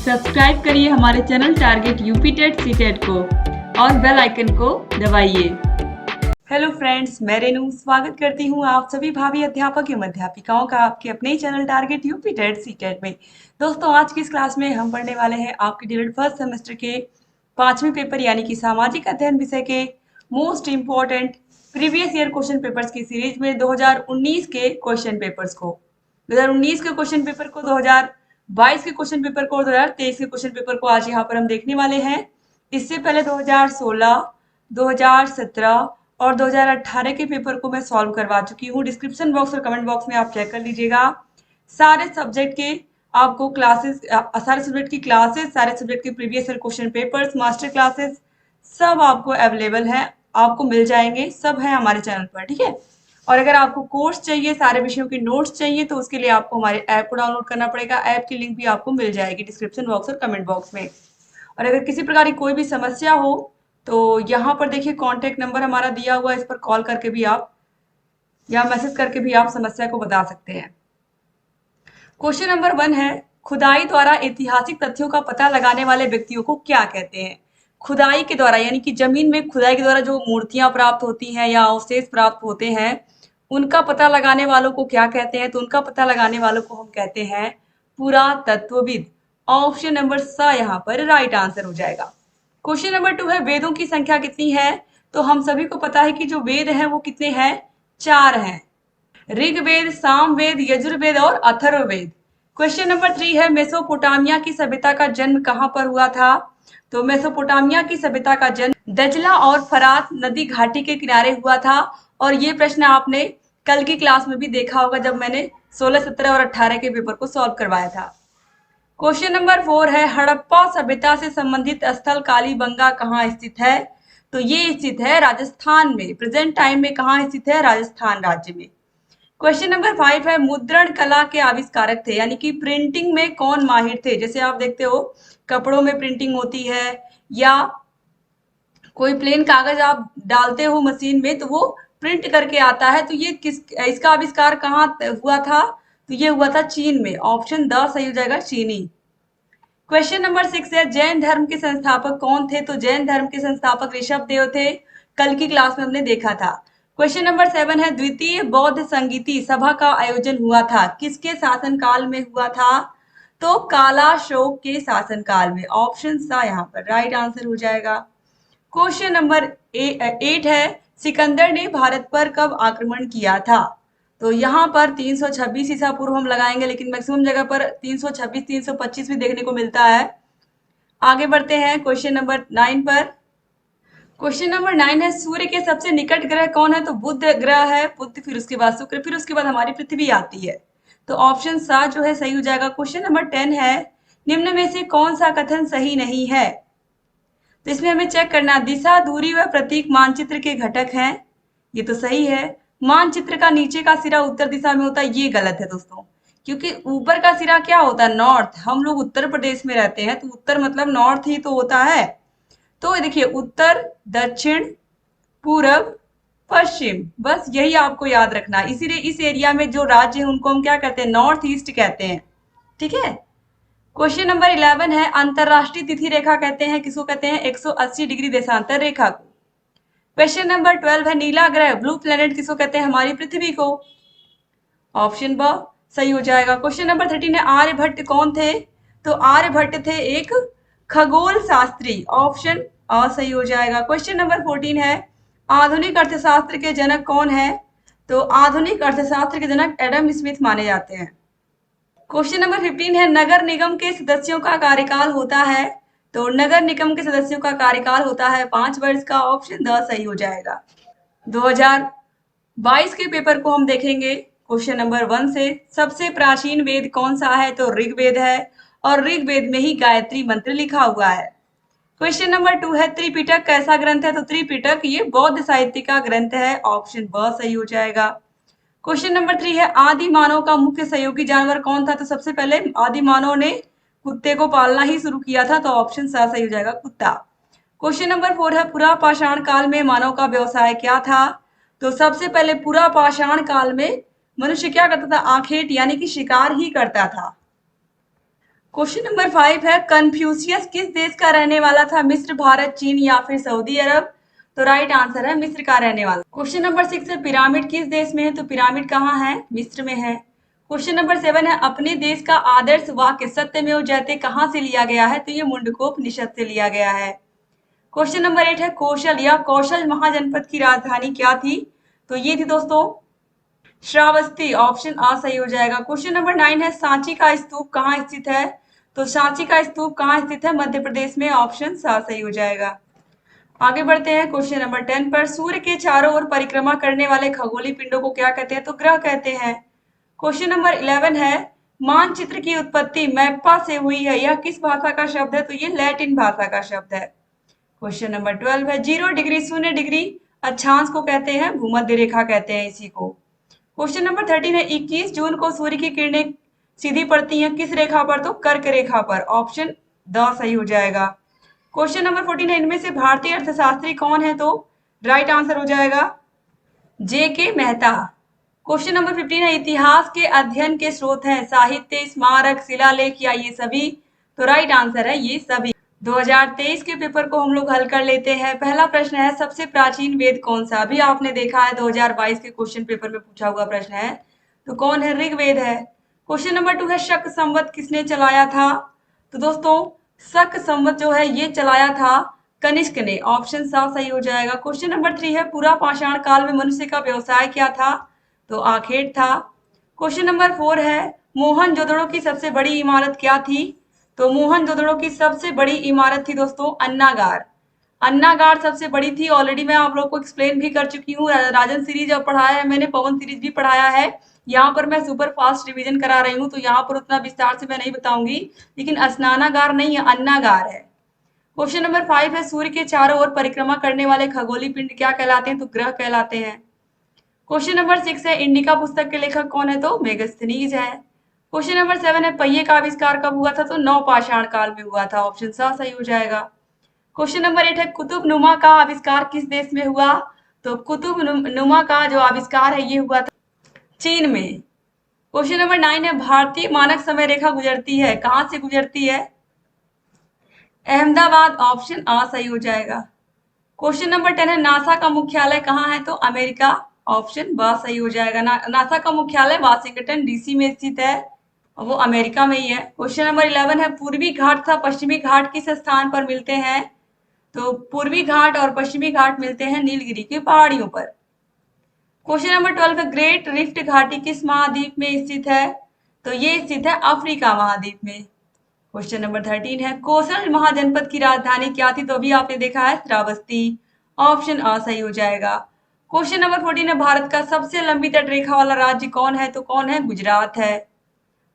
Subscribe करिए हमारे channel target UP TET CTET को और बेल आइकन को दबाइए। हेलो फ्रेंड्स, मैं रेनू स्वागत करती हूँ आप सभी भावी अध्यापक एवं अध्यापिकाओं का आपके अपने ही channel target UP TET CTET में। दोस्तों, आज की इस क्लास में हम पढ़ने वाले हैं आपके डीएलएड फर्स्ट सेमेस्टर के 5वें पेपर यानी कि सामाजिक अध्ययन विषय के most important previous year question papers की सीरीज में 2019 के क्वेश्चन पेपर्स को 2019 के क्वेश्चन पेपर को 2022 के क्वेश्चन पेपर को और 2023 के क्वेश्चन पेपर को आज यहाँ पर हम देखने वाले हैं। इससे पहले 2016, 2017 और 2018 के पेपर को मैं सॉल्व करवा चुकी हूँ। डिस्क्रिप्शन बॉक्स और कमेंट बॉक्स में आप चेक कर लीजिएगा। सारे सब्जेक्ट के आपको क्लासेस, सारे सब्जेक्ट की क्लासेस, सारे सब्जेक्ट के previous year question papers, master classes सब आपको अवेलेबल है, आपको मिल जाएंगे, सब है हमारे चैनल पर, ठीक है। और अगर आपको कोर्स चाहिए, सारे विषयों के नोट्स चाहिए, तो उसके लिए आपको हमारे ऐप को डाउनलोड करना पड़ेगा। ऐप की लिंक भी आपको मिल जाएगी डिस्क्रिप्शन बॉक्स और कमेंट बॉक्स में। और अगर किसी प्रकार की कोई भी समस्या हो तो यहाँ पर देखिए कॉन्टेक्ट नंबर हमारा दिया हुआ है, इस पर कॉल करके भी आप या मैसेज करके भी आप समस्या को बता सकते हैं। क्वेश्चन नंबर 1 है, खुदाई द्वारा ऐतिहासिक तथ्यों का पता लगाने वाले व्यक्तियों को क्या कहते हैं? खुदाई के द्वारा यानी कि जमीन में खुदाई के द्वारा जो मूर्तियां प्राप्त होती हैं या अवशेष प्राप्त होते हैं, उनका पता लगाने वालों को क्या कहते हैं? तो उनका पता लगाने वालों को हम कहते हैं पुरातत्वविद। ऑप्शन नंबर सा यहाँ पर राइट आंसर हो जाएगा। क्वेश्चन नंबर 2 है, वेदों की संख्या कितनी है? तो हम सभी को पता है कि जो वेद हैं वो कितने हैं? 4 हैं। ऋग्वेद, सामवेद, यजुर्वेद और अथर्ववेद। क्वेश्चन नंबर 3 है, मेसोपोटामिया की सभ्यता का जन्म कहाँ पर हुआ था? तो मेसोपोटामिया की सभ्यता का जन्म दजला और फरात नदी घाटी के किनारे हुआ था। और ये प्रश्न आपने कल की क्लास में भी देखा होगा जब मैंने 16, 17 और 18 के पेपर को सॉल्व करवाया था। क्वेश्चन नंबर 4 है, हड़प्पा सभ्यता से संबंधित स्थल कालीबंगा कहाँ स्थित है? तो ये स्थित है राजस्थान में। प्रेजेंट टाइम में कहाँ स्थित है? राजस्थान राज्य में। क्वेश्चन नंबर 5 है, मुद्रण कला के आविष्कारक थे यानी कि प्रिंटिंग में कौन माहिर थे? जैसे आप देखते हो कपड़ों में प्रिंटिंग होती है या कोई प्लेन कागज आप डालते हो मशीन में तो वो प्रिंट करके आता है, तो ये इसका आविष्कार कहाँ हुआ था? तो ये हुआ था चीन में। ऑप्शन द सही हो जाएगा, चीनी। क्वेश्चन नंबर 6 है, जैन धर्म के संस्थापक कौन थे? तो जैन धर्म के संस्थापक ऋषभ देव थे, कल की क्लास में हमने देखा था। क्वेश्चन नंबर 7 है, द्वितीय बौद्ध संगीति सभा का आयोजन हुआ था, किसके शासनकाल में हुआ था? तो कालाशोक के शासनकाल में। ऑप्शन सा यहाँ पर राइट आंसर हो जाएगा। क्वेश्चन नंबर 8 है, सिकंदर ने भारत पर कब आक्रमण किया था? तो यहाँ पर 326 ईसा पूर्व हम लगाएंगे, लेकिन मैक्सिमम जगह पर 326, 325 भी देखने को मिलता है। आगे बढ़ते हैं क्वेश्चन नंबर 9 पर। क्वेश्चन नंबर 9 है, सूर्य के सबसे निकट ग्रह कौन है? तो बुध ग्रह है, बुध, फिर उसके बाद शुक्र, फिर उसके बाद हमारी पृथ्वी आती है। तो ऑप्शन सा जो है सही हो जाएगा। क्वेश्चन नंबर 10 है, निम्न में से कौन सा कथन सही नहीं है? तो इसमें हमें चेक करना, दिशा, दूरी व प्रतीक मानचित्र के घटक हैं, ये तो सही है। मानचित्र का नीचे का सिरा उत्तर दिशा में होता है, ये गलत है दोस्तों, क्योंकि ऊपर का सिरा क्या होता है? नॉर्थ। हम लोग उत्तर प्रदेश में रहते हैं तो उत्तर मतलब नॉर्थ ही तो होता है। तो देखिए, उत्तर, दक्षिण, पूरब, पश्चिम, बस यही आपको याद रखना। इसीलिए इस एरिया में जो राज्य है उनको हम क्या कहते हैं? नॉर्थ ईस्ट कहते हैं, ठीक है। क्वेश्चन नंबर 11 है, अंतरराष्ट्रीय तिथि रेखा कहते हैं किसको? कहते हैं 180 डिग्री देशांतर रेखा को। क्वेश्चन नंबर 12 है, नीला ग्रह ब्लू प्लेनेट किसको कहते हैं? हमारी पृथ्वी को। ऑप्शन ब सही हो जाएगा। क्वेश्चन नंबर 13 है, आर्यभट्ट कौन थे? तो आर्यभट्ट थे एक खगोल शास्त्री। ऑप्शन अ सही हो जाएगा। क्वेश्चन नंबर 14 है, आधुनिक अर्थशास्त्र के जनक कौन है? तो आधुनिक अर्थशास्त्र के जनक एडम स्मिथ माने जाते हैं। क्वेश्चन नंबर 15 है, नगर निगम के सदस्यों का कार्यकाल होता है? तो नगर निगम के सदस्यों का कार्यकाल होता है 5 वर्ष का। ऑप्शन द सही हो जाएगा। 2022 के पेपर को हम देखेंगे क्वेश्चन नंबर 1 से। सबसे प्राचीन वेद कौन सा है? तो ऋग्वेद है, और ऋग्वेद में ही गायत्री मंत्र लिखा हुआ है। क्वेश्चन नंबर 2 है, त्रिपिटक कैसा ग्रंथ है? तो त्रिपिटक ये बौद्ध साहित्य का ग्रंथ है। ऑप्शन ब सही हो जाएगा। क्वेश्चन नंबर 3 है, आदि मानव का मुख्य सहयोगी जानवर कौन था? तो सबसे पहले आदि मानव ने कुत्ते को पालना ही शुरू किया था, तो ऑप्शन सा सही हो जाएगा, कुत्ता। क्वेश्चन नंबर 4 है, पुरा पाषाण काल में मानव का व्यवसाय क्या था? तो सबसे पहले पुरा पाषाण काल में मनुष्य क्या करता था? आखेट यानी कि शिकार ही करता था। क्वेश्चन नंबर 5 है, कन्फ्यूशियस किस देश का रहने वाला था? मिस्र, भारत, चीन या फिर सऊदी अरब? तो राइट आंसर है मिस्र का रहने वाला। क्वेश्चन नंबर 6 है, पिरामिड किस देश में है? तो पिरामिड कहाँ है? मिस्र में है। क्वेश्चन नंबर 7 है, अपने देश का आदर्श वाक्य सत्यमेव जयते कहाँ से लिया गया है? तो ये मुंडकोपनिषद से लिया गया है। क्वेश्चन नंबर 8 है, कौशल या कौशल महाजनपद की राजधानी क्या थी? तो ये थी दोस्तों श्रावस्ती। ऑप्शन आ सही हो जाएगा। क्वेश्चन नंबर 9 है, सांची का स्तूप कहाँ स्थित है? तो सांची का स्तूप कहाँ स्थित है? मध्य प्रदेश में। ऑप्शन सा सही हो जाएगा। आगे बढ़ते हैं क्वेश्चन नंबर 10 पर, सूर्य के चारों ओर परिक्रमा करने वाले खगोलीय पिंडों को क्या कहते हैं? तो ग्रह कहते हैं। क्वेश्चन नंबर 11 है, मानचित्र की उत्पत्ति मैप्पा से हुई है, यह किस भाषा का शब्द है? तो ये लैटिन भाषा का शब्द है। क्वेश्चन नंबर 12 है, 0 डिग्री 0 डिग्री अक्षांश को कहते हैं भूमध्य रेखा कहते हैं इसी को। क्वेश्चन नंबर 13 है, 21 जून को सूर्य की किरणें सीधी पड़ती हैं किस रेखा पर? तो कर्क रेखा पर। ऑप्शन द सही हो जाएगा। क्वेश्चन नंबर 14 है, इनमें से भारतीय अर्थशास्त्री कौन है? तो राइट आंसर हो जाएगा जे के मेहता। क्वेश्चन नंबर 15 है, इतिहास के अध्ययन के स्रोत हैं साहित्य, स्मारक, शिलालेख या ये सभी? तो राइट आंसर है ये सभी। 2023 के पेपर को हम लोग हल कर लेते हैं। पहला प्रश्न है, सबसे प्राचीन वेद कौन सा? अभी आपने देखा है 2022 के क्वेश्चन पेपर में पूछा हुआ प्रश्न है, तो कौन है? ऋग्वेद है। क्वेश्चन नंबर 2 है, शक संवत किसने चलाया था? तो दोस्तों शक संवत जो है ये चलाया था कनिष्क ने। ऑप्शन सा सही हो जाएगा। क्वेश्चन नंबर 3 है, पूरा पाषाण काल में मनुष्य का व्यवसाय क्या था? तो आखेट था। क्वेश्चन नंबर 4 है, मोहनजोदड़ो की सबसे बड़ी इमारत क्या थी? तो मोहनजोदड़ो की सबसे बड़ी इमारत थी दोस्तों अन्नागार। अन्नागार सबसे बड़ी थी। ऑलरेडी मैं आप लोग को एक्सप्लेन भी कर चुकी हूँ, राजन सीरीज अब पढ़ाया है मैंने, पवन सीरीज भी पढ़ाया है। यहाँ पर मैं सुपर फास्ट रिवीजन करा रही हूँ, तो यहाँ पर उतना विस्तार से मैं नहीं बताऊंगी, लेकिन स्नानागार नहीं है, अन्नागार है। क्वेश्चन नंबर 5 है, सूर्य के चारों ओर परिक्रमा करने वाले खगोलीय पिंड क्या कहलाते हैं? तो ग्रह कहलाते हैं। क्वेश्चन नंबर 6 है, इंडिका पुस्तक के लेखक कौन है? तो मेगास्थनीज है। क्वेश्चन नंबर 7 है, पहिए का आविष्कार कब हुआ था? तो नवपाषाण काल में हुआ था। ऑप्शन सा सही हो जाएगा। क्वेश्चन नंबर 8 है, कुतुब नुमा का आविष्कार किस देश में हुआ? तो कुतुब नुमा का जो आविष्कार है ये हुआ था चीन में। क्वेश्चन नंबर 9 है, भारतीय मानक समय रेखा गुजरती है, कहां से गुजरती है? अहमदाबाद। ऑप्शन आ सही हो जाएगा। क्वेश्चन नंबर 10 है, नासा का मुख्यालय कहाँ है? तो अमेरिका। ऑप्शन ब सही हो जाएगा। नासा का मुख्यालय वाशिंगटन डीसी में स्थित है, वो अमेरिका में ही है। क्वेश्चन नंबर 11 है, पूर्वी घाट तथा पश्चिमी घाट किस स्थान पर मिलते हैं? तो पूर्वी घाट और पश्चिमी घाट मिलते हैं नीलगिरी की पहाड़ियों पर। क्वेश्चन नंबर 12 है, ग्रेट रिफ्ट घाटी किस महाद्वीप में स्थित है? तो ये स्थित है अफ्रीका महाद्वीप में। क्वेश्चन नंबर 13 है, कौशल महाजनपद की राजधानी क्या थी? तो अभी आपने देखा है श्रावस्ती। ऑप्शन आ सही हो जाएगा। क्वेश्चन नंबर 14 है, भारत का सबसे लंबी तट रेखा वाला राज्य कौन है? तो कौन है? गुजरात है।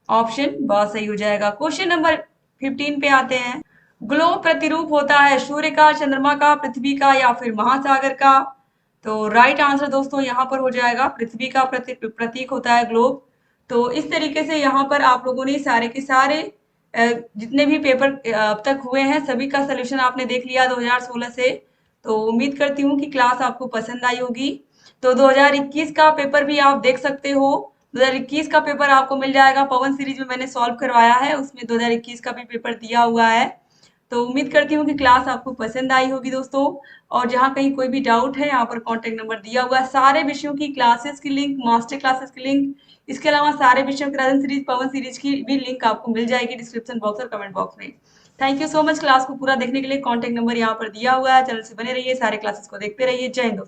ऑप्शन ब सही हो जाएगा। क्वेश्चन नंबर 15 पे आते हैं, ग्लोब प्रतिरूप होता है सूर्य का, चंद्रमा का, पृथ्वी का या फिर महासागर का? तो राइट आंसर दोस्तों यहाँ पर हो जाएगा पृथ्वी का प्रतीक होता है ग्लोब। तो इस तरीके से यहाँ पर आप लोगों ने सारे के सारे जितने भी पेपर अब तक हुए हैं सभी का सोल्यूशन आपने देख लिया 2016 से। तो उम्मीद करती हूँ कि क्लास आपको पसंद आई होगी। तो 2021 का पेपर भी आप देख सकते हो। 2021 का पेपर आपको मिल जाएगा, पवन सीरीज में मैंने सॉल्व करवाया है, उसमें 2021 का भी पेपर दिया हुआ है। तो उम्मीद करती हूँ कि क्लास आपको पसंद आई होगी दोस्तों। और जहाँ कहीं कोई भी डाउट है यहाँ पर कॉन्टेक्ट नंबर दिया हुआ है। सारे विषयों की क्लासेस की लिंक, मास्टर क्लासेस की लिंक, इसके अलावा सारे विषयों की राजन सीरीज, पवन सीरीज की भी लिंक आपको मिल जाएगी डिस्क्रिप्शन बॉक्स और कमेंट बॉक्स में। Thank you so much class को पूरा देखने के लिए। कॉन्टेक्ट नंबर यहाँ पर दिया हुआ है। चैनल से बने रहिए, सारे क्लासेस को देखते रहिए। जय हिंद।